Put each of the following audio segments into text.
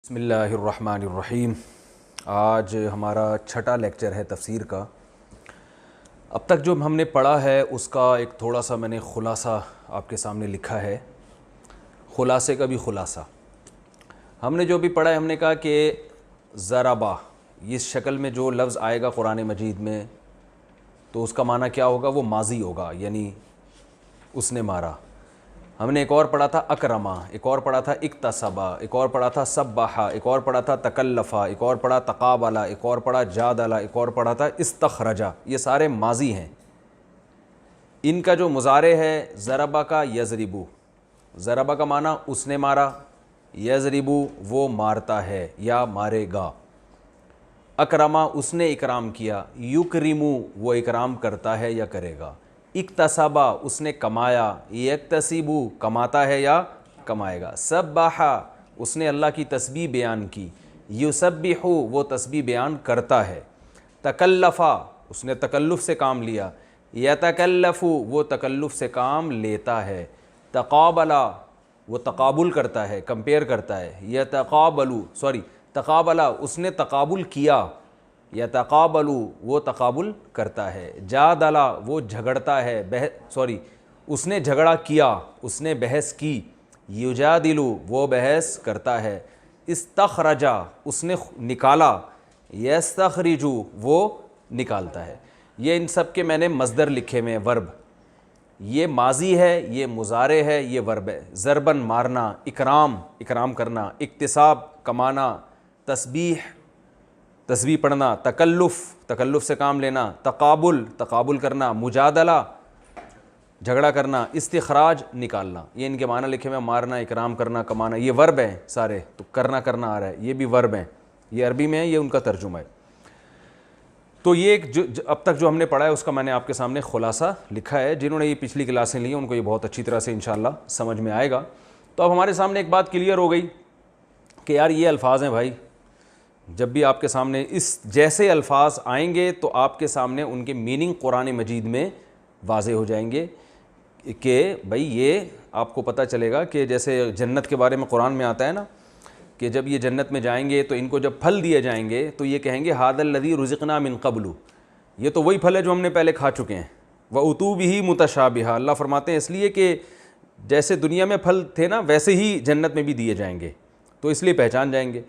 بسم اللہ الرحمن الرحیم۔ آج ہمارا چھٹا لیکچر ہے تفسیر کا۔ اب تک جو ہم نے پڑھا ہے اس کا ایک تھوڑا سا میں نے خلاصہ آپ کے سامنے لکھا ہے، خلاصے کا بھی خلاصہ۔ ہم نے جو بھی پڑھا ہے، ہم نے کہا کہ ضربہ اس شکل میں جو لفظ آئے گا قرآن مجید میں تو اس کا معنی کیا ہوگا؟ وہ ماضی ہوگا، یعنی اس نے مارا۔ ہم نے ایک اور پڑھا تھا اکرما، ایک اور پڑھا تھا اکتسبا، ایک اور پڑھا تھا سبحا، ایک اور پڑھا تھا تکلفا، ایک اور پڑھا تقابلا، ایک اور پڑھا جادلا، ایک اور پڑھا تھا استخرجا۔ یہ سارے ماضی ہیں۔ ان کا جو مضارع ہے ضربہ کا یضربو، ضربہ کا معنی اس نے مارا، یضربو وہ مارتا ہے یا مارے گا، اکرما اس نے اکرام کیا، یکرمو وہ اکرام کرتا ہے یا کرے گا، اکتسبا اس نے کمایا، یکتسبو کماتا ہے یا کمائے گا، سبحا اس نے اللہ کی تسبیح بیان کی، یسبحو وہ تسبیح بیان کرتا ہے، تکلفا اس نے تکلف سے کام لیا، یتکلفو وہ تکلف سے کام لیتا ہے، تقابلا وہ تقابل کرتا ہے، کمپیئر کرتا ہے، تقابلا اس نے تقابل کیا، یتقابلو وہ تقابل کرتا ہے، جادلا وہ جھگڑتا ہے، اس نے جھگڑا کیا، اس نے بحث کی، یجادلو وہ بحث کرتا ہے، استخرجا اس نے نکالا، یستخرجو وہ نکالتا ہے۔ یہ ان سب کے میں نے مصدر لکھے میں ورب، یہ ماضی ہے، یہ مضارع ہے، یہ ورب ہے۔ ضربن مارنا، اکرام کرنا، اکتساب کمانا، تسبیح پڑھنا، تکلف سے کام لینا، تقابل کرنا، مجادلہ جھگڑا کرنا، استخراج نکالنا۔ یہ ان کے معنی لکھے میں، مارنا، اکرام کرنا، کمانا، یہ ورب ہیں سارے، تو کرنا آ رہا ہے، یہ بھی ورب ہیں، یہ عربی میں ہے، یہ ان کا ترجمہ ہے۔ تو یہ اب تک جو ہم نے پڑھا ہے اس کا میں نے آپ کے سامنے خلاصہ لکھا ہے۔ جنہوں نے یہ پچھلی کلاسیں لی ہیں ان کو یہ بہت اچھی طرح سے انشاءاللہ سمجھ میں آئے گا۔ تو اب ہمارے سامنے ایک بات کلیئر ہو گئی کہ یار یہ الفاظ ہیں بھائی، جب بھی آپ کے سامنے اس جیسے الفاظ آئیں گے تو آپ کے سامنے ان کے میننگ قرآن مجید میں واضح ہو جائیں گے کہ بھائی یہ آپ کو پتہ چلے گا کہ جیسے جنت کے بارے میں قرآن میں آتا ہے نا کہ جب یہ جنت میں جائیں گے تو ان کو جب پھل دیے جائیں گے تو یہ کہیں گے ھذا الذی رزقنا من قبل، یہ تو وہی پھل ہے جو ہم نے پہلے کھا چکے ہیں، وَأُتُوا بِهِ مُتَشَابِهًا، اللہ فرماتے ہیں اس لیے کہ جیسے دنیا میں پھل تھے نا ویسے ہی جنت میں بھی دیے جائیں گے، تو اس لیے پہچان جائیں گے۔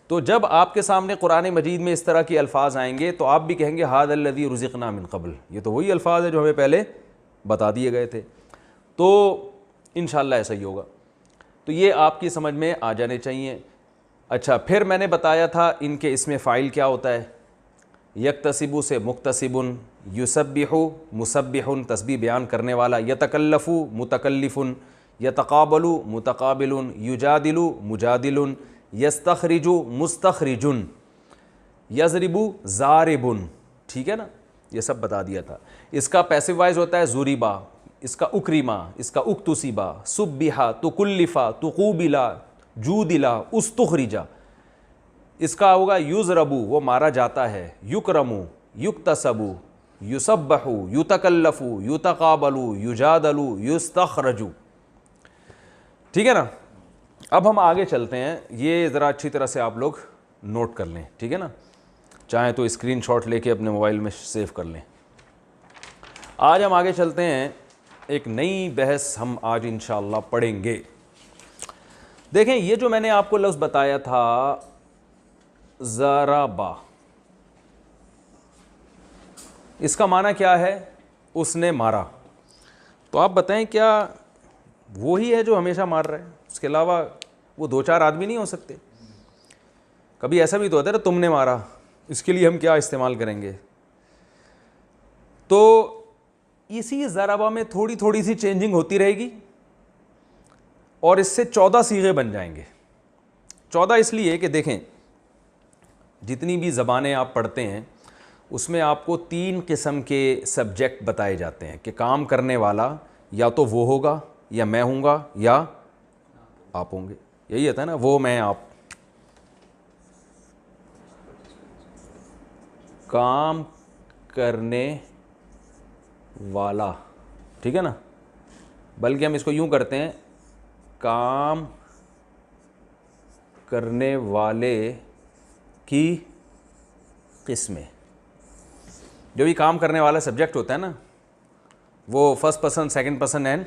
تو جب آپ کے سامنے قرآن مجید میں اس طرح کے الفاظ آئیں گے تو آپ بھی کہیں گے ھذا الذی رزقنا من قبل، یہ تو وہی الفاظ ہے جو ہمیں پہلے بتا دیے گئے تھے۔ تو انشاءاللہ ایسا ہی ہوگا، تو یہ آپ کی سمجھ میں آ جانے چاہیے۔ اچھا، پھر میں نے بتایا تھا ان کے اسم فاعل کیا ہوتا ہے، یکتسبو سے مکتسبن، یسبحو مسبحن تسبیح بیان کرنے والا، یتکلفو متکلفن، یتقابلو متقابلن، یجادلو مجادلن، یستخرجو مستخرجن، یضربو ضاربن، ٹھیک ہے نا، یہ سب بتا دیا تھا۔ اس کا پیسو وائز ہوتا ہے ضربا، اس کا اکرما، اس کا اکتسبا، سبحا، تکلفا، تقوبلا، جودلا، استخرجا۔ اس کا ہوگا یضربو وہ مارا جاتا ہے، یکرمو، یکتسبو، یسبحو، یتکلفو، یتقابلو، یجادلو، یستخرجو، ٹھیک ہے نا۔ اب ہم آگے چلتے ہیں، یہ ذرا اچھی طرح سے آپ لوگ نوٹ کر لیں، ٹھیک ہے نا، چاہیں تو اسکرین شاٹ لے کے اپنے موبائل میں سیو کر لیں۔ آج ہم آگے چلتے ہیں، ایک نئی بحث ہم آج انشاءاللہ پڑھیں گے۔ دیکھیں یہ جو میں نے آپ کو لفظ بتایا تھا ضربا، اس کا معنی کیا ہے؟ اس نے مارا۔ تو آپ بتائیں کیا وہی ہے جو ہمیشہ مار رہا ہے؟ اس کے علاوہ وہ دو چار آدمی نہیں ہو سکتے؟ کبھی ایسا بھی تو ہوتا ہے نا تم نے مارا، اس کے لیے ہم کیا استعمال کریں گے؟ تو اسی ضربہ میں تھوڑی تھوڑی سی چینجنگ ہوتی رہے گی اور اس سے 14 صیغے بن جائیں گے۔ 14 اس لیے کہ دیکھیں جتنی بھی زبانیں آپ پڑھتے ہیں اس میں آپ کو 3 قسم کے سبجیکٹ بتائے جاتے ہیں کہ کام کرنے والا یا تو وہ ہوگا، یا میں ہوں گا، یا آپ ہوں گے، یہی ہوتا ہے نا، وہ میں آپ۔ کام کرنے والا، ٹھیک ہے نا، بلکہ ہم اس کو یوں کرتے ہیں، کام کرنے والے کی قسمیں. جو بھی کام کرنے والا سبجیکٹ ہوتا ہے نا, وہ first person, second person and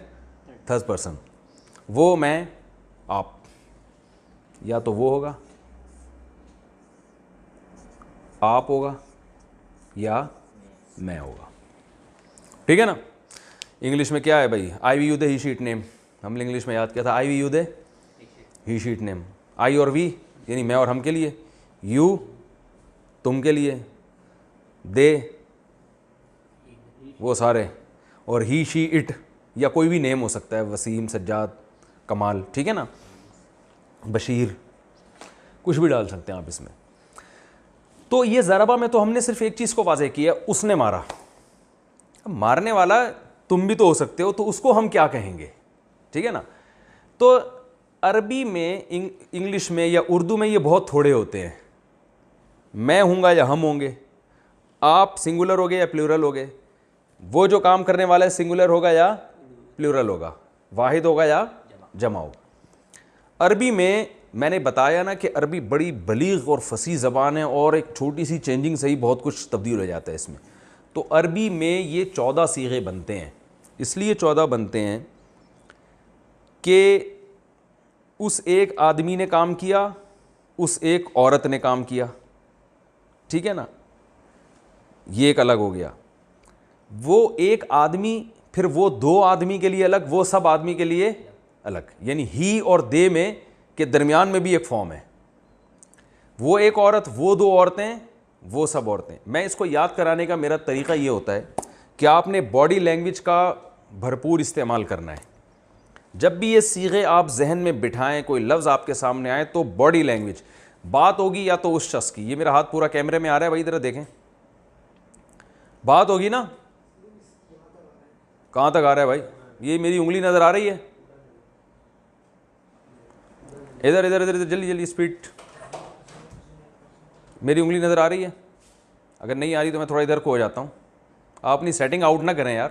third person, وہ میں آپ, یا تو وہ ہوگا, آپ ہوگا, یا میں ہوگا. ٹھیک ہے نا. انگلش میں کیا ہے بھائی, آئی وی یو دے ہی شیٹ نیم, ہم نے انگلش میں یاد کیا تھا, آئی وی یو دے ہی شیٹ نیم. آئی اور وی یعنی میں اور ہم کے لیے, یو تم کے لیے, دے وہ سارے, اور ہی شی اٹ یا کوئی بھی نیم ہو سکتا ہے, وسیم, سجاد, کمال. ٹھیک ہے نا, بشیر, کچھ بھی ڈال سکتے ہیں آپ اس میں. تو یہ ضربہ میں تو ہم نے صرف ایک چیز کو واضح کیا, اس نے مارا. مارنے والا تم بھی تو ہو سکتے ہو, تو اس کو ہم کیا کہیں گے. ٹھیک ہے نا. تو عربی میں, انگلش میں یا اردو میں یہ بہت تھوڑے ہوتے ہیں. میں ہوں گا یا ہم ہوں گے, آپ سنگولر ہوگے یا پلورل ہوگے, وہ جو کام کرنے والا ہے سنگولر ہوگا یا پلورل ہوگا, واحد ہوگا یا جمع ہوگا. عربی میں نے بتایا نا کہ عربی بڑی بلیغ اور فصیح زبان ہے, اور ایک چھوٹی سی چینجنگ سے ہی بہت کچھ تبدیل ہو جاتا ہے اس میں. تو عربی میں یہ 14 صیغے بنتے ہیں. اس لیے 14 بنتے ہیں کہ اس ایک آدمی نے کام کیا, اس ایک عورت نے کام کیا. ٹھیک ہے نا, یہ ایک الگ ہو گیا. وہ ایک آدمی, پھر وہ دو آدمی کے لیے الگ, وہ سب آدمی کے لیے الگ. یعنی ہی اور دے میں کے درمیان میں بھی ایک فارم ہے. وہ ایک عورت, وہ دو عورتیں, وہ سب عورتیں. میں اس کو یاد کرانے کا میرا طریقہ یہ ہوتا ہے کہ آپ نے باڈی لینگویج کا بھرپور استعمال کرنا ہے. جب بھی یہ صیغے آپ ذہن میں بٹھائیں, کوئی لفظ آپ کے سامنے آئے, تو باڈی لینگویج بات ہوگی یا تو اس شخص کی. یہ میرا ہاتھ پورا کیمرے میں آ رہا ہے بھائی, ذرا دیکھیں, بات ہوگی نا. کہاں تک آ رہا ہے بھائی, یہ میری انگلی نظر آ رہی ہے, ادھر ادھر ادھر جلدی جلدی اسپیڈ, میری انگلی نظر آ رہی ہے. اگر نہیں آ رہی تو میں تھوڑا ادھر کو ہو جاتا ہوں. آپ اپنی سیٹنگ آؤٹ نہ کریں یار.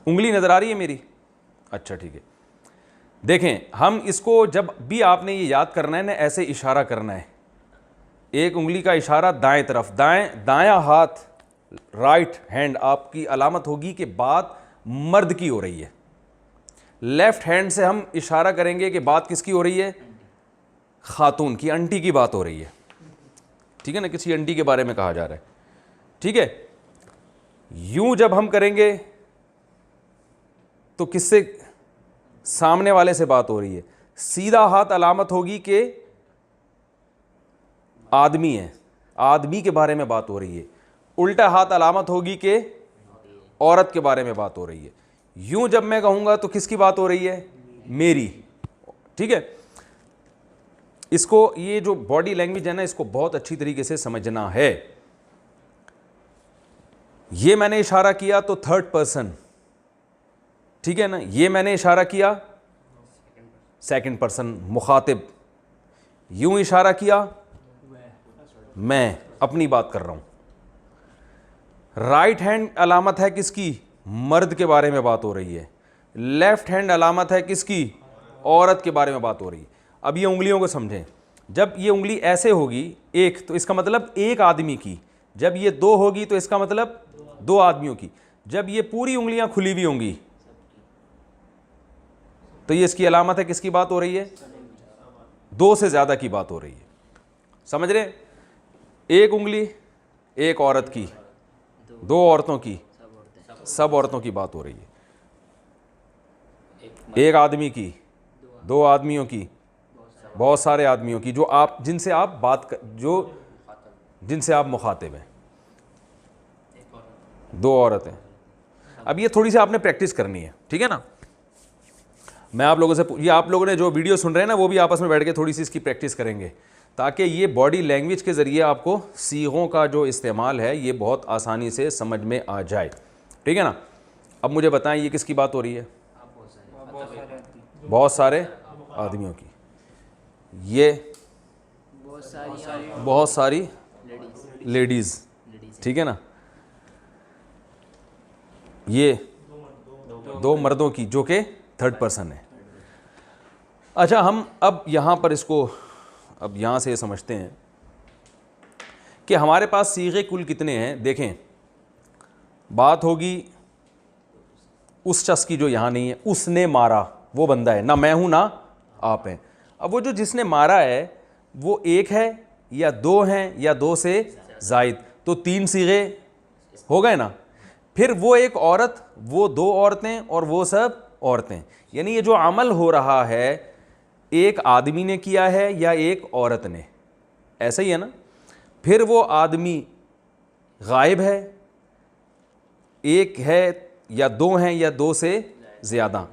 انگلی نظر آ رہی ہے میری, اچھا ٹھیک ہے. دیکھیں, ہم اس کو جب بھی آپ نے یہ یاد کرنا ہے نا, ایسے اشارہ کرنا ہے. ایک انگلی کا اشارہ دائیں طرف, دایاں ہاتھ, رائٹ ہینڈ آپ کی علامت ہوگی کہ بات مرد کی ہو رہی ہے. لیفٹ ہینڈ سے ہم اشارہ کریں گے کہ بات کس کی ہو رہی ہے, خاتون کی, انٹی کی بات ہو رہی ہے. ٹھیک ہے نا, کسی انٹی کے بارے میں کہا جا رہا ہے. ٹھیک ہے. یوں جب ہم کریں گے تو کس سے, سامنے والے سے بات ہو رہی ہے. سیدھا ہاتھ علامت ہوگی کہ آدمی ہے, آدمی کے بارے میں بات ہو رہی ہے. الٹا ہاتھ علامت ہوگی کہ عورت کے بارے میں بات ہو رہی ہے. یوں جب میں کہوں گا تو کس کی بات ہو رہی ہے, میری. ٹھیک ہے. اس کو, یہ جو باڈی لینگویج ہے نا, اس کو بہت اچھی طریقے سے سمجھنا ہے. یہ میں نے اشارہ کیا تو تھرڈ پرسن. ٹھیک ہے نا. یہ میں نے اشارہ کیا سیکنڈ پرسن, مخاطب. یوں اشارہ کیا, میں اپنی بات کر رہا ہوں. رائٹ ہینڈ علامت ہے کس کی, مرد کے بارے میں بات ہو رہی ہے. لیفٹ ہینڈ علامت ہے کس کی, عورت کے بارے میں بات ہو رہی ہے. اب یہ انگلیوں کو سمجھیں. جب یہ انگلی ایسے ہوگی ایک, تو اس کا مطلب ایک آدمی کی. جب یہ دو ہوگی تو اس کا مطلب دو آدمیوں کی. جب یہ پوری انگلیاں کھلی ہوئی ہوں گی تو یہ اس کی علامت ہے کس کی بات ہو رہی ہے, دو سے زیادہ کی بات ہو رہی ہے. سمجھ رہے, ایک انگلی ایک عورت کی, دو عورتوں کی, سب عورتوں کی بات ہو رہی ہے. ایک آدمی کی, دو آدمیوں کی, بہت سارے آدمیوں کی, جو آپ, جن سے آپ بات, جن سے آپ مخاطب ہیں. دو عورتیں. اب یہ تھوڑی سی آپ نے پریکٹس کرنی ہے. ٹھیک ہے نا. میں آپ لوگوں سے, یہ آپ لوگوں نے جو ویڈیو سن رہے ہیں نا, وہ بھی آپس میں بیٹھ کے تھوڑی سی اس کی پریکٹس کریں گے, تاکہ یہ باڈی لینگویج کے ذریعے آپ کو صیغوں کا جو استعمال ہے یہ بہت آسانی سے سمجھ میں آ جائے. ٹھیک ہے نا. اب مجھے بتائیں یہ کس کی بات ہو رہی ہے, بہت سارے آدمیوں کی. یہ بہت ساری لیڈیز. ٹھیک ہے نا. یہ دو مردوں کی, جو کہ تھرڈ پرسن ہے. اچھا ہم اب یہاں پر اس کو اب یہاں سے سمجھتے ہیں کہ ہمارے پاس صیغے کل کتنے ہیں. دیکھیں بات ہوگی اس شخص کی جو یہاں نہیں ہے. اس نے مارا وہ بندہ ہے, نہ میں ہوں نہ آپ ہیں. اب وہ جو جس نے مارا ہے وہ ایک ہے یا دو ہیں یا دو سے زائد, تو تین صیغے ہو گئے نا. پھر وہ ایک عورت, وہ دو عورتیں اور وہ سب عورتیں. یعنی یہ جو عمل ہو رہا ہے ایک آدمی نے کیا ہے یا ایک عورت نے, ایسا ہی ہے نا. پھر وہ آدمی غائب ہے, ایک ہے یا دو ہیں یا دو سے زیادہ.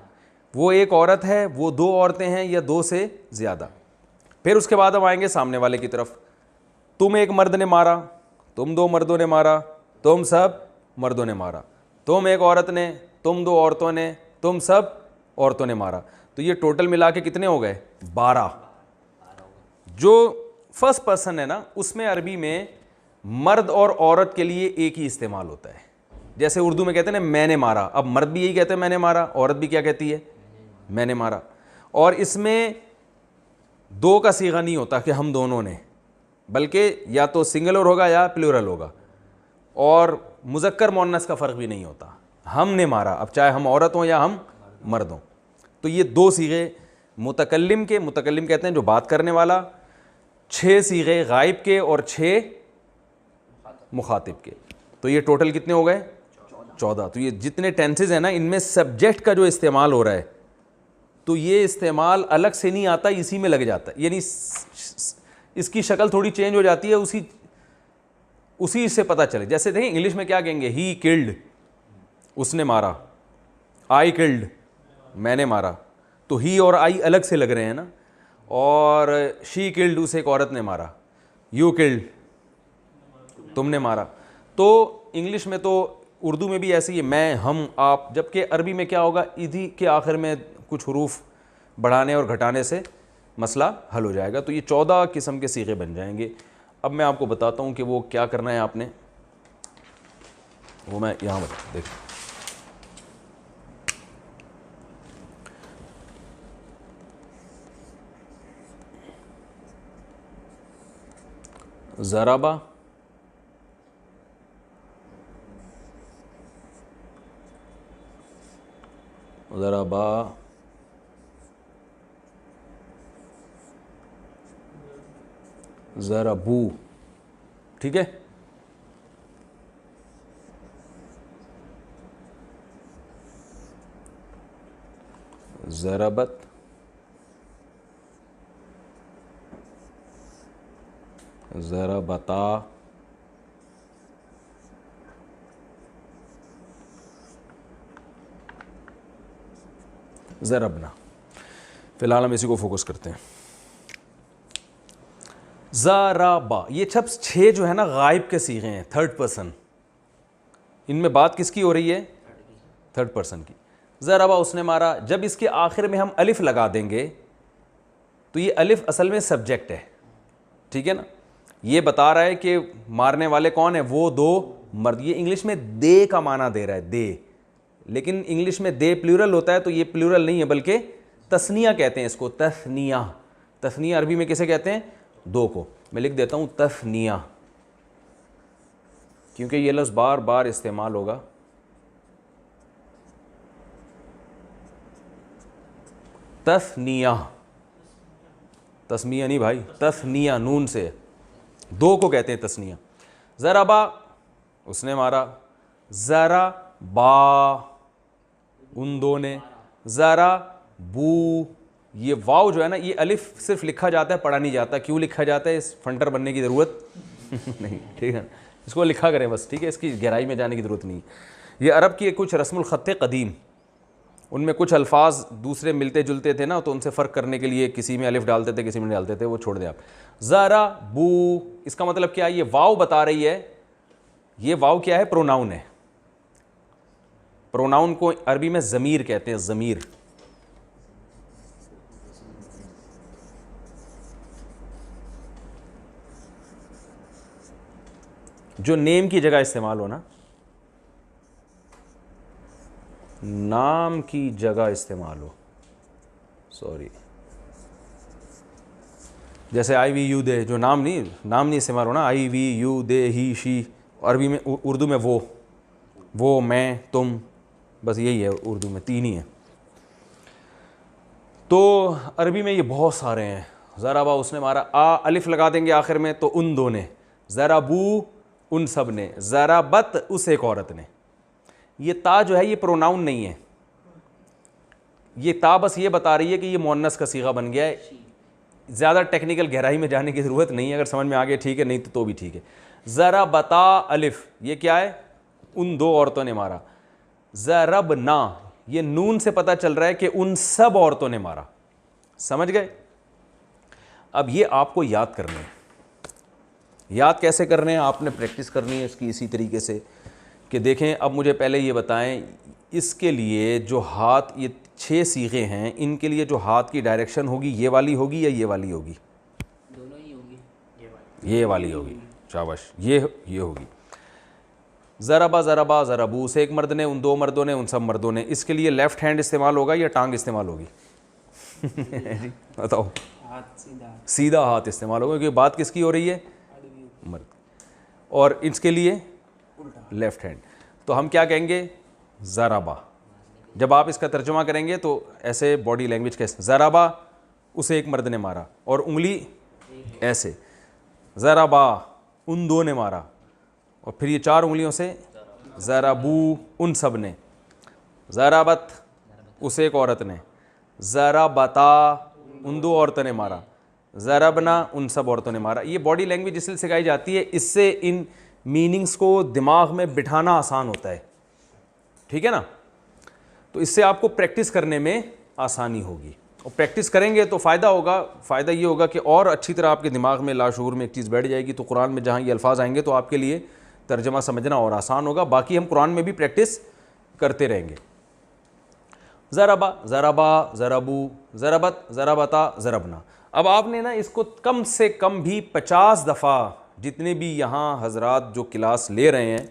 وہ ایک عورت ہے, وہ دو عورتیں ہیں یا دو سے زیادہ. پھر اس کے بعد ہم آئیں گے سامنے والے کی طرف. تم ایک مرد نے مارا, تم دو مردوں نے مارا, تم سب مردوں نے مارا. تم ایک عورت نے, تم دو عورتوں نے, تم سب عورتوں نے مارا. تو یہ ٹوٹل ملا کے کتنے ہو گئے؟ 12. جو فرسٹ پرسن ہے نا اس میں عربی میں مرد اور عورت کے لیے ایک ہی استعمال ہوتا ہے. جیسے اردو میں کہتے ہیں نا میں نے مارا, اب مرد بھی یہی کہتے ہیں میں نے مارا, عورت بھی کیا کہتی ہے میں نے مارا. اور اس میں دو کا صیغہ نہیں ہوتا کہ ہم دونوں نے, بلکہ یا تو سنگولر ہوگا یا پلورل ہوگا. اور مذکر مؤنث کا فرق بھی نہیں ہوتا, ہم نے مارا, اب چاہے ہم عورت ہوں یا ہم مرد ہوں. تو یہ دو صیغے متکلم کے, متکلم کہتے ہیں جو بات کرنے والا, 6 صیغے غائب کے اور 6 مخاطب کے. تو یہ ٹوٹل کتنے ہو گئے؟ 14. تو یہ جتنے ٹینسز ہیں نا ان میں سبجیکٹ کا جو استعمال ہو رہا ہے تو یہ استعمال الگ سے نہیں آتا, اسی میں لگ جاتا ہے. یعنی اس کی شکل تھوڑی چینج ہو جاتی ہے, اسی سے پتہ چلے. جیسے دیکھیں انگلش میں کیا کہیں گے, ہی کلڈ اس نے مارا, آئی کلڈ میں نے مارا. تو ہی اور آئی الگ سے لگ رہے ہیں نا. اور شی کلڈ اسے ایک عورت نے مارا, یو کلڈ تم نے مارا. تو انگلش میں, تو اردو میں بھی ایسے ہی ہے, میں, ہم, آپ. جبکہ عربی میں کیا ہوگا, ادھی کے آخر میں کچھ حروف بڑھانے اور گھٹانے سے مسئلہ حل ہو جائے گا. تو یہ 14 قسم کے صیغے بن جائیں گے. اب میں آپ کو بتاتا ہوں کہ وہ کیا کرنا ہے آپ نے, وہ میں یہاں دیکھ. ضربہ, ضربا, ضربو, ٹھیک ہے. ضربت, ضربتا, ضربنا. فی الحال ہم اسی کو فوکس کرتے ہیں. ضربا, یہ سب 6 جو ہے نا غائب کے صیغے ہیں, تھرڈ پرسن. ان میں بات کس کی ہو رہی ہے؟ تھرڈ پرسن کی. ضربا اس نے مارا, جب اس کے آخر میں ہم الف لگا دیں گے تو یہ الف اصل میں سبجیکٹ ہے, ٹھیک ہے نا. یہ بتا رہا ہے کہ مارنے والے کون ہیں, وہ دو مرد. یہ انگلش میں دے کا معنی دے رہا ہے, دے, لیکن انگلش میں دے پلیورل ہوتا ہے, تو یہ پلیورل نہیں ہے بلکہ تثنیہ کہتے ہیں اس کو, تثنیہ. تثنیہ عربی میں کسے کہتے ہیں؟ دو کو. میں لکھ دیتا ہوں تثنیہ, کیونکہ یہ لفظ بار بار استعمال ہوگا. تثنیہ, تسمیہ نہیں بھائی, تثنیہ نون سے, دو کو کہتے ہیں تثنیہ. ضربا اس نے مارا, ضربا ان دو نے, ضربو. یہ واو جو ہے نا یہ الف صرف لکھا جاتا ہے, پڑھا نہیں جاتا. کیوں لکھا جاتا ہے؟ اس فنٹر بننے کی ضرورت نہیں, ٹھیک ہے. اس کو لکھا کریں بس, ٹھیک ہے, اس کی گہرائی میں جانے کی ضرورت نہیں. یہ عرب کی کچھ رسم الخط قدیم, ان میں کچھ الفاظ دوسرے ملتے جلتے تھے نا, تو ان سے فرق کرنے کے لیے کسی میں الف ڈالتے تھے کسی میں ڈالتے تھے, وہ چھوڑ دیں آپ. ضربو اس کا مطلب کیا ہے؟ یہ واو بتا رہی ہے. یہ واو کیا ہے؟ پروناؤن ہے. پروناؤن کو عربی میں ضمیر کہتے ہیں, ضمیر. جو نیم کی جگہ استعمال ہونا, نام کی جگہ استعمال ہو, سوری, جیسے آئی وی یو دے، جو نام نہیں استعمال ہونا، آئی وی یو دے ہی شی، عربی میں اردو میں وہ میں تم، بس یہی ہے اردو میں، 3 ہی ہیں. تو عربی میں یہ بہت سارے ہیں. ضربا اس نے مارا، الف لگا دیں گے آخر میں تو ان دو نے، ضربو ان سب نے، ضربت اس ایک عورت نے. یہ تا جو ہے یہ پروناؤن نہیں ہے، یہ تا بس یہ بتا رہی ہے کہ یہ مؤنث کا صیغہ بن گیا ہے. زیادہ ٹیکنیکل گہرائی میں جانے کی ضرورت نہیں ہے، اگر سمجھ میں آ گیا ٹھیک ہے، نہیں تو بھی ٹھیک ہے. ضربتا الف، یہ کیا ہے؟ ان 2 عورتوں نے مارا. ضربنا، یہ نون سے پتہ چل رہا ہے کہ ان سب عورتوں نے مارا. سمجھ گئے؟ اب یہ آپ کو یاد کرنے ہیں. یاد کیسے کرنے ہیں؟ آپ نے پریکٹس کرنی ہے اس کی اسی طریقے سے کہ دیکھیں. اب مجھے پہلے یہ بتائیں، اس کے لیے جو ہاتھ، یہ 6 صیغے ہیں، ان کے لیے جو ہاتھ کی ڈائریکشن ہوگی یہ والی ہوگی یا یہ والی ہوگی؟ دونوں ہی ہوگی. یہ والی ہوگی. شاباش، یہ ہوگی. ضربا ضربا ضربو، سے ایک مرد نے، ان 2 مردوں نے، ان سب مردوں نے. اس کے لیے لیفٹ ہینڈ استعمال ہوگا یا ٹانگ استعمال ہوگی؟ جی بتاؤ. سیدھا ہاتھ استعمال ہوگا کیونکہ بات کس کی ہو رہی ہے؟ مرد. اور اس کے لیے لیفٹ ہینڈ. تو ہم کیا کہیں گے؟ ضربا. جب آپ اس کا ترجمہ کریں گے تو ایسے باڈی لینگویج کیسے، ضربا اسے ایک مرد نے مارا، اور انگلی ایسے، ضربا ان 2 نے مارا، اور پھر یہ 4 انگلیوں سے ضربو ان سب نے، ضربت اسے ایک عورت نے، ضربتا ان 2 عورتوں نے مارا، ضربنا ان سب عورتوں نے مارا. یہ باڈی لینگویج اس لیے سکھائی جاتی ہے، اس سے ان میننگز کو دماغ میں بٹھانا آسان ہوتا ہے. ٹھیک ہے نا؟ تو اس سے آپ کو پریکٹس کرنے میں آسانی ہوگی، اور پریکٹس کریں گے تو فائدہ ہوگا. فائدہ یہ ہوگا کہ اور اچھی طرح آپ کے دماغ میں لاشعور میں ایک چیز بیٹھ جائے گی، تو قرآن میں جہاں یہ الفاظ آئیں گے تو آپ کے لیے ترجمہ سمجھنا اور آسان ہوگا. باقی ہم قرآن میں بھی پریکٹس کرتے رہیں گے. ضربا ضربا ضربو، ضربت ضربتا ضربنا. اب آپ نے نا اس کو کم سے کم بھی 50 دفعہ، جتنے بھی یہاں حضرات جو کلاس لے رہے ہیں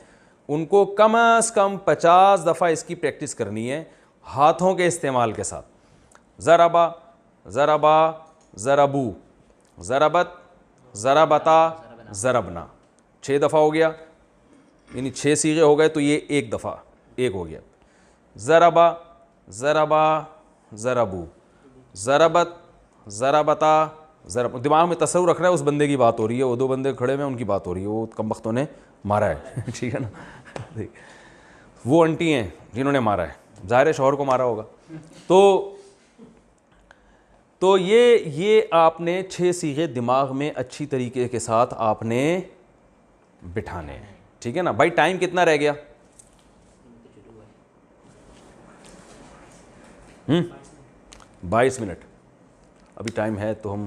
ان کو کم از کم 50 دفعہ اس کی پریکٹس کرنی ہے ہاتھوں کے استعمال کے ساتھ. ضربا ضربا ضربو، ضربت ضربتا ضربنا. 6 دفعہ ہو گیا، یعنی 6 صیغے ہو گئے، تو یہ 1 دفعہ، 1 ہو گیا. ضربا ضربا ضربو، ضربت ضربتا ضرب. دماغ میں تصور رکھ رہا ہے اس بندے کی بات ہو رہی ہے، وہ 2 بندے کھڑے ہوئے ہیں ان کی بات ہو رہی ہے، وہ کم بختوں نے مارا ہے. ٹھیک ہے نا؟ وہ انٹی ہیں جنہوں نے مارا ہے، ظاہر شوہر کو مارا ہوگا. تو یہ آپ نے 6 صیغے دماغ میں اچھی طریقے کے ساتھ آپ نے بٹھانے ہیں. ٹھیک ہے نا بھائی؟ ٹائم کتنا رہ گیا؟ 22 منٹ ابھی ٹائم ہے، تو ہم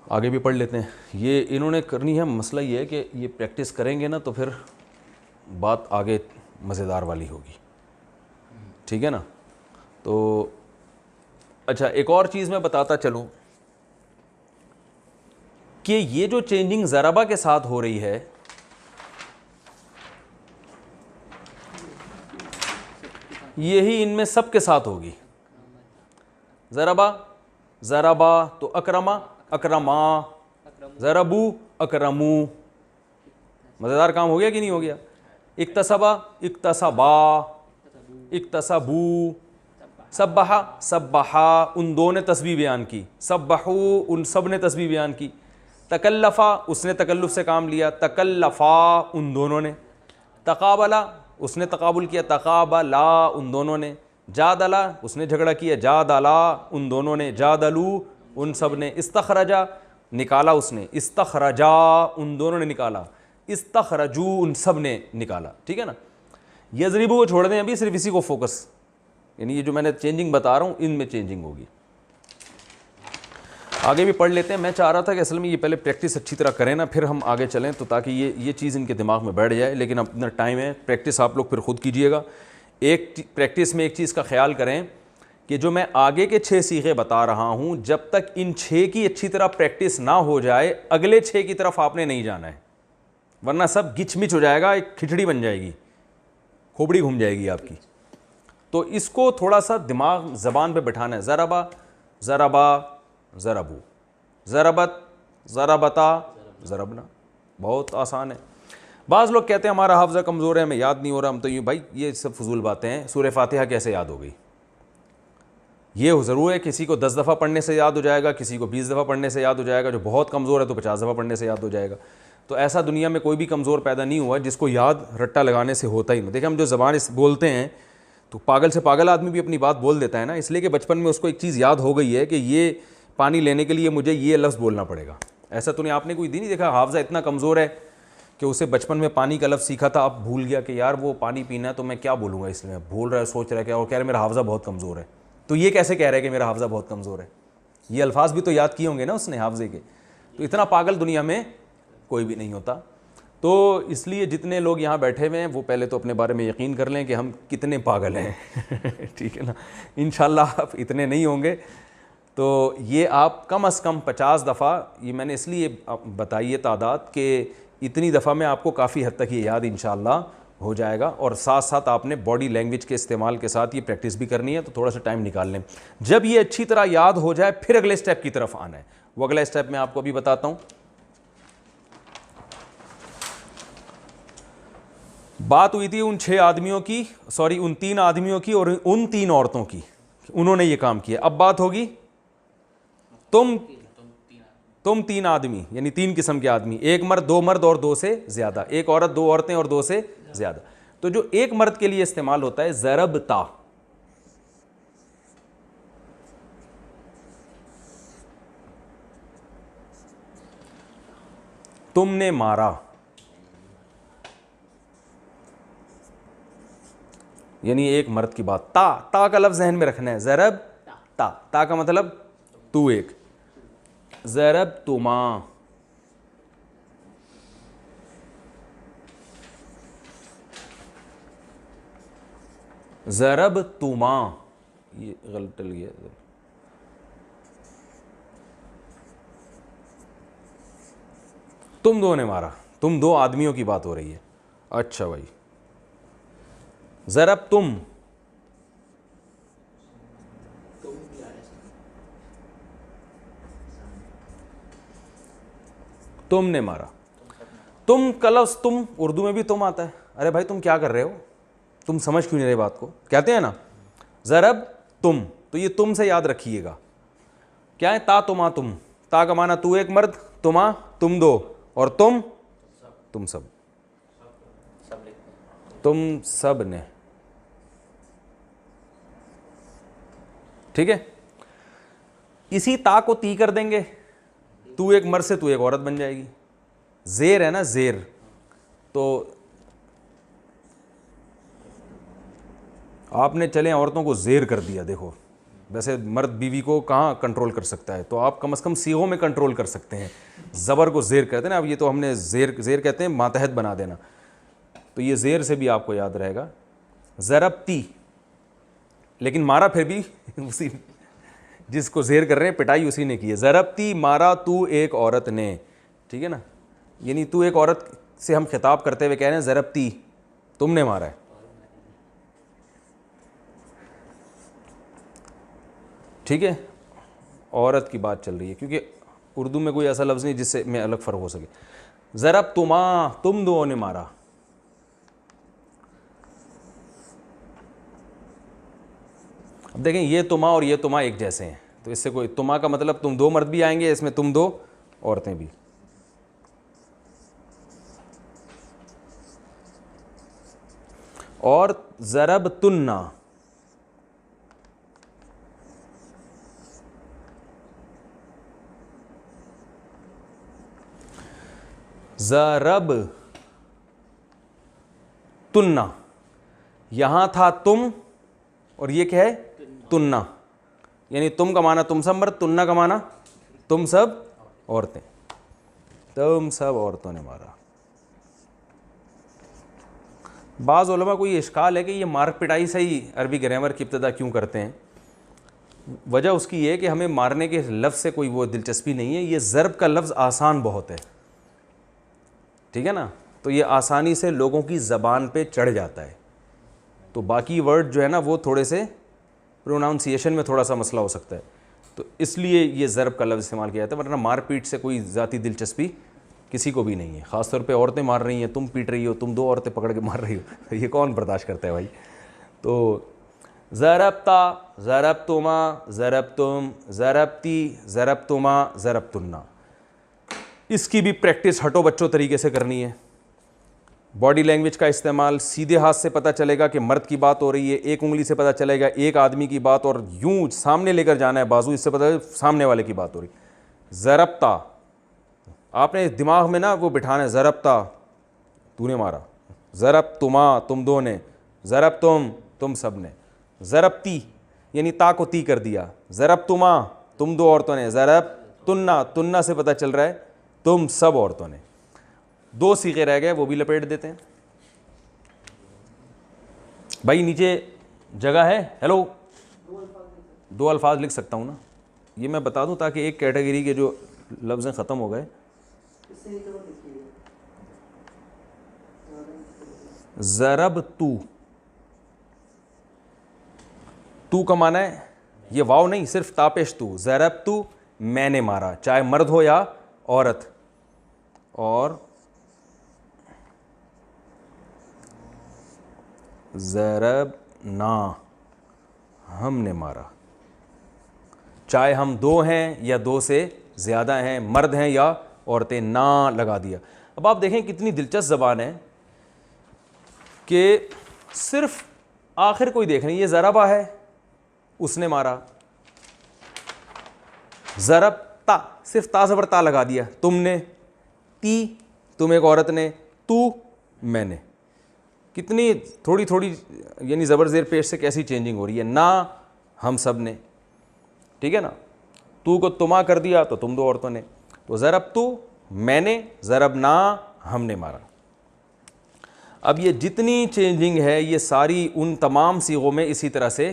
آگے بھی پڑھ لیتے ہیں. یہ انہوں نے کرنی ہے. مسئلہ یہ ہے کہ یہ پریکٹس کریں گے نا تو پھر بات آگے مزیدار والی ہوگی. ٹھیک ہے نا؟ تو اچھا، ایک اور چیز میں بتاتا چلوں کہ یہ جو چینجنگ ضربہ کے ساتھ ہو رہی ہے، یہی ان میں سب کے ساتھ ہوگی. ضربا ضربا تو اکرما اکرما، ضربو اکرمو. مزیدار کام ہو گیا کہ نہیں ہو گیا؟ اکتسبا اکتسبا، اکتسبو، سبحا سبحا، ان 2 نے تسبیح بیان کی، سبحو ان سب نے تسبیح بیان کی. تکلفا اس نے تکلف سے کام لیا، تکلفا ان دونوں نے. تقابلا اس نے تقابل کیا، تقابلا ان دونوں نے. جادلا اس نے جھگڑا کیا، جادلا ان دونوں نے. جادلو ان سب نے. استخرجا نکالا اس نے، استخرجا ان دونوں نے نکالا. استخرجو ان سب نے نکالا. ٹھیک ہے نا؟ یضربو کو چھوڑ دیں ابھی، صرف اسی کو فوکس، یعنی یہ جو میں نے چینجنگ بتا رہا ہوں ان میں چینجنگ ہوگی. آگے بھی پڑھ لیتے ہیں. میں چاہ رہا تھا کہ اصل میں یہ پہلے پریکٹس اچھی طرح کریں نا، پھر ہم آگے چلیں، تو تاکہ یہ چیز ان کے دماغ میں بیٹھ جائے. لیکن اپنا ٹائم ہے، پریکٹس آپ لوگ پھر خود کیجئے گا. ایک پریکٹس میں ایک چیز کا خیال کریں کہ جو میں آگے کے 6 صیغے بتا رہا ہوں، جب تک ان 6 کی اچھی طرح پریکٹس نہ ہو جائے اگلے 6 کی طرف آپ نے نہیں جانا ہے، ورنہ سب گچ مچ ہو جائے گا، ایک کھچڑی بن جائے گی، کھوپڑی گھوم جائے گی آپ کی. تو اس کو تھوڑا سا دماغ زبان پہ بٹھانا ہے. ضربا ضربا ضربو، ضربت، ضربتا، ضربنا، بہت آسان ہے. بعض لوگ کہتے ہیں ہمارا حافظہ کمزور ہے، ہمیں یاد نہیں ہو رہا. ہم تو یوں بھائی یہ سب فضول باتیں ہیں. سورہ فاتحہ کیسے یاد ہو گئی؟ یہ ضرور ہے کسی کو 10 دفعہ پڑھنے سے یاد ہو جائے گا، کسی کو 20 دفعہ پڑھنے سے یاد ہو جائے گا، جو بہت کمزور ہے تو 50 دفعہ پڑھنے سے یاد ہو جائے گا. تو ایسا دنیا میں کوئی بھی کمزور پیدا نہیں ہوا جس کو یاد رٹا لگانے سے ہوتا ہی نہیں. دیکھیں ہم جو زبان بولتے ہیں تو پاگل سے پاگل آدمی بھی اپنی بات بول دیتا ہے نا، اس لیے کہ بچپن میں اس کو ایک چیز یاد ہو گئی ہے کہ یہ پانی لینے کے لیے مجھے یہ لفظ بولنا پڑے گا. ایسا تو نہیں آپ نے کوئی نہیں دیکھا حافظہ اتنا کمزور ہے کہ اسے بچپن میں پانی کا لفظ سیکھا تھا، اب بھول گیا کہ یار وہ پانی پینا ہے تو میں کیا بولوں گا، اس لیے بھول رہا ہے، سوچ رہا ہے کہ اور کہہ رہا ہے میرا حافظہ بہت کمزور ہے. تو یہ کیسے کہہ رہا ہے کہ میرا حافظہ بہت کمزور ہے؟ یہ الفاظ بھی تو یاد کیے ہوں گے نا اس نے حافظے کے. تو اتنا پاگل دنیا میں کوئی بھی نہیں ہوتا. تو اس لیے جتنے لوگ یہاں بیٹھے ہوئے ہیں وہ پہلے تو اپنے بارے میں یقین کر لیں کہ ہم کتنے پاگل ہیں. ٹھیک ہے نا، انشاءاللہ آپ اتنے نہیں ہوں گے. تو یہ آپ کم از کم 50 دفعہ، یہ میں نے اس لیے بتائی ہے تعداد کہ اتنی دفعہ میں آپ کو کافی حد تک یہ یاد انشاءاللہ ہو جائے گا. اور ساتھ ساتھ آپ نے باڈی لینگویج کے استعمال کے ساتھ یہ پریکٹس بھی کرنی ہے، تو تھوڑا سا ٹائم نکال لیں. جب یہ اچھی طرح یاد ہو جائے پھر اگلے اسٹیپ کی طرف آنا ہے. وہ اگلا اسٹیپ میں آپ کو ابھی بتاتا ہوں. بات ہوئی تھی ان 6 آدمیوں کی، ان 3 آدمیوں کی اور ان 3 عورتوں کی، انہوں نے یہ کام کیا. اب بات ہوگی تم 3 آدمی، یعنی 3 قسم کے آدمی، 1 مرد 2 مرد اور 2 سے زیادہ، 1 عورت 2 عورتیں اور 2 سے زیادہ. تو جو 1 مرد کے لیے استعمال ہوتا ہے ضربتا، تم نے مارا، یعنی 1 مرد کی بات. تا کا لفظ ذہن میں رکھنا ہے. ضرب تا کا مطلب تو ایک. ضرب تما، ضرب تما، یہ غلط ڈل گیا. تم 2 نے مارا، تم 2 آدمیوں کی بات ہو رہی ہے. اچھا بھائی، ضرب تم، تم نے مارا. تم کا لفظ تم اردو میں بھی تم آتا ہے. ارے بھائی تم کیا کر رہے ہو، تم سمجھ کیوں نہیں رہے بات کو، کہتے ہیں نا ضرب تم. تو یہ تم سے یاد رکھیے گا کیا ہے، تا تما تم. تا کا معنی تو 1 مرد، تما تم 2 اور تم سب، تم سب نے. ٹھیک ہے، اسی تا کو تی کر دیں گے، تو 1 مرد سے تو 1 عورت بن جائے گی. زیر ہے نا، زیر. تو آپ نے چلیں عورتوں کو زیر کر دیا. دیکھو ویسے مرد بیوی کو کہاں کنٹرول کر سکتا ہے، تو آپ کم از کم صیغوں میں کنٹرول کر سکتے ہیں. زبر کو زیر کہتے ہیں نا، اب یہ تو ہم نے زیر کہتے ہیں ماتحت بنا دینا. تو یہ زیر سے بھی آپ کو یاد رہے گا. ضربتی، لیکن مارا پھر بھی اسی جس کو زیر کر رہے ہیں پٹائی اسی نے کی ہے. ضربتی مارا تو 1 عورت نے. ٹھیک ہے نا، یعنی تو 1 عورت سے ہم خطاب کرتے ہوئے کہہ رہے ہیں ضربتی، تم نے مارا ہے. ٹھیک ہے، عورت کی بات چل رہی ہے کیونکہ اردو میں کوئی ایسا لفظ نہیں جس سے میں الگ فرق ہو سکے. ضرب تما، تم 2 نے مارا. اب دیکھیں یہ تما اور یہ تما ایک جیسے ہیں، تو اس سے کوئی تما کا مطلب تم 2 مرد بھی آئیں گے، اس میں تم 2 عورتیں بھی. اور ضرب تننا، ضرب تننا، یہاں تھا تم اور یہ کیا ہے تننا، یعنی تم کا معنی تم سب مرد، تننا کا معنی تم سب عورتیں. تم سب عورتوں نے مارا. بعض علماء کو یہ اشکال ہے کہ یہ مار پٹائی سے ہی عربی گرامر کی ابتدا کیوں کرتے ہیں. وجہ اس کی یہ ہے کہ ہمیں مارنے کے لفظ سے کوئی وہ دلچسپی نہیں ہے. یہ ضرب کا لفظ آسان بہت ہے، ٹھیک ہے نا، تو یہ آسانی سے لوگوں کی زبان پہ چڑھ جاتا ہے. تو باقی ورڈ جو ہے نا وہ تھوڑے سے پروناؤنسیشن میں تھوڑا سا مسئلہ ہو سکتا ہے. تو اس لیے یہ ضرب کا لفظ استعمال کیا جاتا ہے, ورنہ مار پیٹ سے کوئی ذاتی دلچسپی کسی کو بھی نہیں ہے. خاص طور پہ عورتیں مار رہی ہیں, تم پیٹ رہی ہو, تم 2 عورتیں پکڑ کے مار رہی ہو, یہ کون برداشت کرتا ہے بھائی. تو ضربتا, ضربتما, ضربتم, ضربتی, ضربتما, ضربتنا, اس کی بھی پریکٹس ہٹو بچوں طریقے سے کرنی ہے. باڈی لینگویج کا استعمال, سیدھے ہاتھ سے پتہ چلے گا کہ مرد کی بات ہو رہی ہے, ایک انگلی سے پتہ چلے گا ایک آدمی کی بات, اور یوں سامنے لے کر جانا ہے بازو, اس سے پتہ چلے سامنے والے کی بات ہو رہی. ضربتا, آپ نے دماغ میں نا وہ بٹھانا ہے, ضربتا تو نے مارا, ضربتما تم 2 نے, ضربتم تم سب نے, ضربتی یعنی تا کو تی کر دیا, ضربتما تم 2 عورتوں نے, ضربتنا, تننا سے پتہ چل رہا ہے تم سب عورتوں نے. 2 صیغے رہ گئے, وہ بھی لپیٹ دیتے ہیں. بھائی نیچے جگہ ہے, ہیلو, 2 الفاظ لکھ سکتا ہوں نا, یہ میں بتا دوں تاکہ ایک کیٹیگری کے جو لفظ ختم ہو گئے. ضرب تو کا معنی ہے یہ واو نہیں, صرف تاپش تو, ضرب تو میں نے مارا, چاہے مرد ہو یا عورت. اور ضربنا ہم نے مارا, چاہے ہم 2 ہیں یا 2 سے زیادہ ہیں, مرد ہیں یا عورتیں, نا لگا دیا. اب آپ دیکھیں کتنی دلچسپ زبان ہے کہ صرف آخر کوئی دیکھ نہیں, یہ ضربا ہے, اس نے مارا, ضرب تا, صرف تا زبر تا لگا دیا, تم نے, تی تم ایک عورت نے, تو میں نے. کتنی تھوڑی تھوڑی یعنی زبر زیر پیش سے کیسی چینجنگ ہو رہی ہے. نا ہم سب نے, ٹھیک ہے نا, تو کو تما کر دیا تو تم 2 عورتوں نے. تو ضرب تو میں نے, ضرب نا ہم نے مارا. اب یہ جتنی چینجنگ ہے یہ ساری ان تمام صیغوں میں اسی طرح سے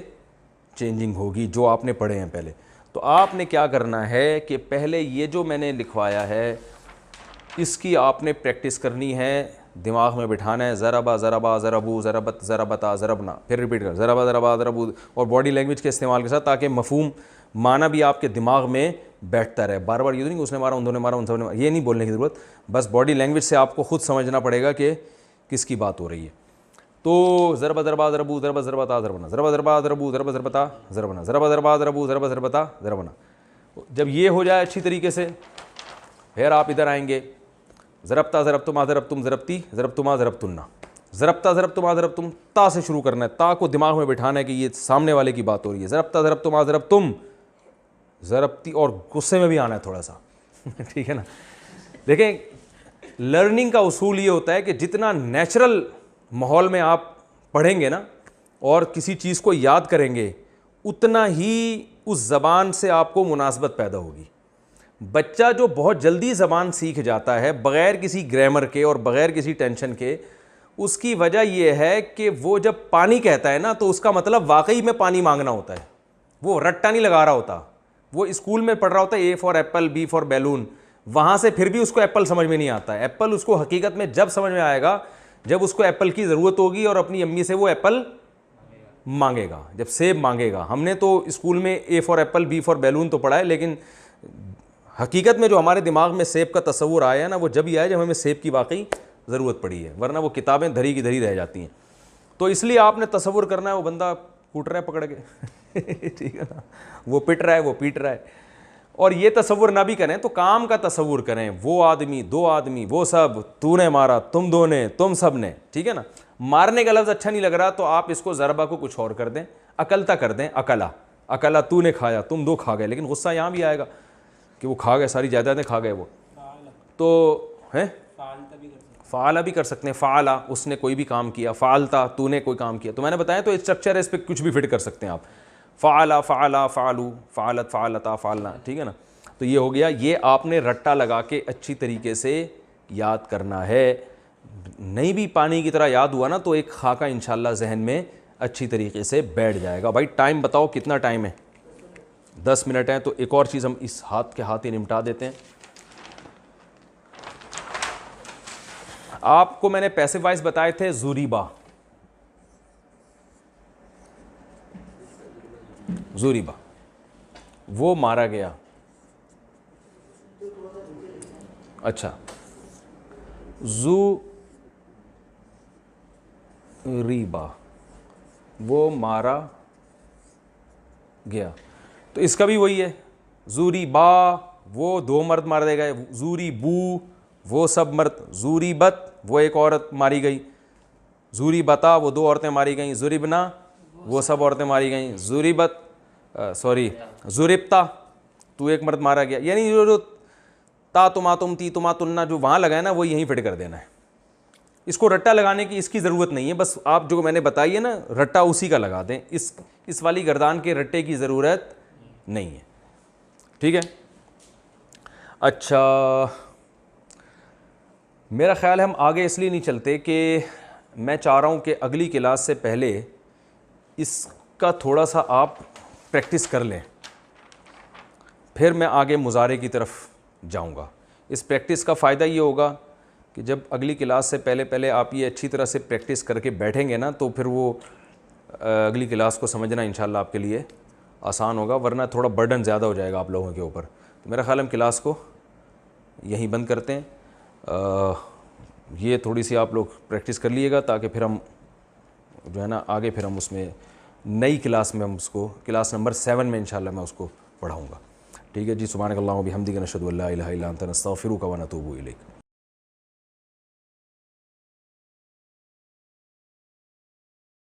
چینجنگ ہوگی جو آپ نے پڑھے ہیں پہلے. تو آپ نے کیا کرنا ہے کہ پہلے یہ جو میں نے لکھوایا ہے اس کی آپ نے پریکٹس کرنی ہے, دماغ میں بٹھانا ہے. ضربا, ضربا, ضربو, ضربت, ضربتا, ضربنا, پھر ریپیٹ کر, ضربا, ضربا, ضربو, اور باڈی لینگویج کے استعمال کے ساتھ, تاکہ مفہوم معنی بھی آپ کے دماغ میں بیٹھتا رہے. بار بار یہ نہیں کہ اس نے مارا, ان 2 نے مارا, ان سب نے مارا, یہ نہیں بولنے کی ضرورت. بس باڈی لینگویج سے آپ کو خود سمجھنا پڑے گا کہ کس کی بات ہو رہی ہے. تو ضربا, ضربا, ضربو, ضربا, ضربتا, ضربنا, ضربا, ضربا, ضربو, ضربا, ضربتا, ضربنا, ضربا, ضربا, ضربو, ضربا, ضربتا, ضربنا. جب یہ ہو جائے اچھی طریقے سے, پھر آپ ادھر آئیں گے, ضربتا, ضربتما, ضربتم, ضربتی, ضربتما, ضربتنا, ضربتا, ضربتما, ضربتم, تا سے شروع کرنا ہے, تا کو دماغ میں بٹھانا ہے کہ یہ سامنے والے کی بات ہو رہی ہے. ضربتا, ضربتما, ضربتم, ضربتی, اور غصے میں بھی آنا ہے تھوڑا سا, ٹھیک ہے نا. دیکھیں لرننگ کا اصول یہ ہوتا ہے کہ جتنا نیچرل ماحول میں آپ پڑھیں گے نا اور کسی چیز کو یاد کریں گے, اتنا ہی اس زبان سے آپ کو مناسبت پیدا ہوگی. بچہ جو بہت جلدی زبان سیکھ جاتا ہے بغیر کسی گرامر کے اور بغیر کسی ٹینشن کے, اس کی وجہ یہ ہے کہ وہ جب پانی کہتا ہے نا تو اس کا مطلب واقعی میں پانی مانگنا ہوتا ہے, وہ رٹا نہیں لگا رہا ہوتا. وہ اسکول میں پڑھ رہا ہوتا ہے A for apple, B for balloon, وہاں سے پھر بھی اس کو ایپل سمجھ میں نہیں آتا ہے. ایپل اس کو حقیقت میں جب سمجھ میں آئے گا جب اس کو ایپل کی ضرورت ہوگی اور اپنی امی سے وہ ایپل مانگے گا, جب سیب مانگے گا. ہم نے تو اسکول میں A for apple, B for balloon تو پڑھا ہے, لیکن حقیقت میں جو ہمارے دماغ میں سیب کا تصور آیا ہے نا وہ جب ہی آیا جب ہمیں سیب کی واقعی ضرورت پڑی ہے, ورنہ وہ کتابیں دھری کی دھری رہ جاتی ہیں. تو اس لیے آپ نے تصور کرنا ہے وہ بندہ کوٹ رہا ہے پکڑ کے, ٹھیک ہے نا, وہ پٹ رہا ہے, وہ پیٹ رہا ہے. اور یہ تصور نہ بھی کریں تو کام کا تصور کریں, وہ آدمی, 2 آدمی, وہ سب, تو نے مارا, تم 2 نے, تم سب نے, ٹھیک ہے نا. مارنے کا لفظ اچھا نہیں لگ رہا تو آپ اس کو ضربہ کو کچھ اور کر دیں, اکلتا کر دیں, اکلا, اکلا, تو نے کھایا, تم 2 کھا گئے. لیکن غصہ یہاں بھی آئے گا کہ وہ کھا گئے, ساری جائیدادیں کھا گئے. وہ تو ہیں فعالہ بھی کر سکتے ہیں, فعالہ اس نے کوئی بھی کام کیا, فعالتا تو نے کوئی کام کیا. تو میں نے بتایا تو اسٹرکچر ہے, اس پہ کچھ بھی فٹ کر سکتے ہیں آپ. فعالہ, فعلا, فعلو, فعلت, فعلتا, فعلنا, ٹھیک ہے نا. تو یہ ہو گیا, یہ آپ نے رٹا لگا کے اچھی طریقے سے یاد کرنا ہے. نہیں بھی پانی کی طرح یاد ہوا نا تو ایک خاکہ انشاءاللہ ذہن میں اچھی طریقے سے بیٹھ جائے گا. بھائی ٹائم بتاؤ کتنا ٹائم ہے؟ 10 منٹ ہیں. تو ایک اور چیز ہم اس ہاتھ کے ہاتھ ہی نمٹا دیتے ہیں. آپ کو میں نے پیسو وائز بتائے تھے زوریبا, زوریبا, وہ مارا گیا. اچھا, ذوریبا وہ مارا گیا. تو اس کا بھی وہی ہے, ذوریبا وہ دو مرد مارے گئے, ذوریبو وہ سب مرد, ذوریبت وہ ایک عورت ماری گئی, ذوریبتا وہ دو عورتیں ماری گئیں, ذوریبنا وہ سب عورتیں ماری گئیں, ذوریبتا تو ایک مرد مارا گیا. یعنی جو تا تم تی تما تننا جو وہاں لگا ہے نا وہ یہیں فٹ کر دینا ہے. اس کو رٹا لگانے کی اس کی ضرورت نہیں ہے, بس آپ جو میں نے بتائی ہے نا رٹا اسی کا لگا دیں, اس والی گردان کے رٹے کی ضرورت نہیں ہے. ٹھیک ہے. اچھا, میرا خیال ہے ہم آگے اس لیے نہیں چلتے کہ میں چاہ رہا ہوں کہ اگلی کلاس سے پہلے اس کا تھوڑا سا آپ پریکٹس کر لیں, پھر میں آگے مضارع کی طرف جاؤں گا. اس پریکٹس کا فائدہ یہ ہوگا کہ جب اگلی کلاس سے پہلے آپ یہ اچھی طرح سے پریکٹس کر کے بیٹھیں گے نا تو پھر وہ اگلی کلاس کو سمجھنا انشاءاللہ آپ کے لیے آسان ہوگا, ورنہ تھوڑا برڈن زیادہ ہو جائے گا آپ لوگوں کے اوپر. تو میرا خیال ہم کلاس کو یہیں بند کرتے ہیں. یہ تھوڑی سی آپ لوگ پریکٹس کر لیے گا تاکہ پھر ہم جو ہے نا آگے پھر ہم اس میں نئی کلاس میں ہم اس کو کلاس نمبر 7 میں انشاءاللہ میں اس کو پڑھاؤں گا. ٹھیک ہے جی. سبحانک اللہم و بحمدک نشہد ان لا الہ الا انت نستغفرک و نتوب الیک.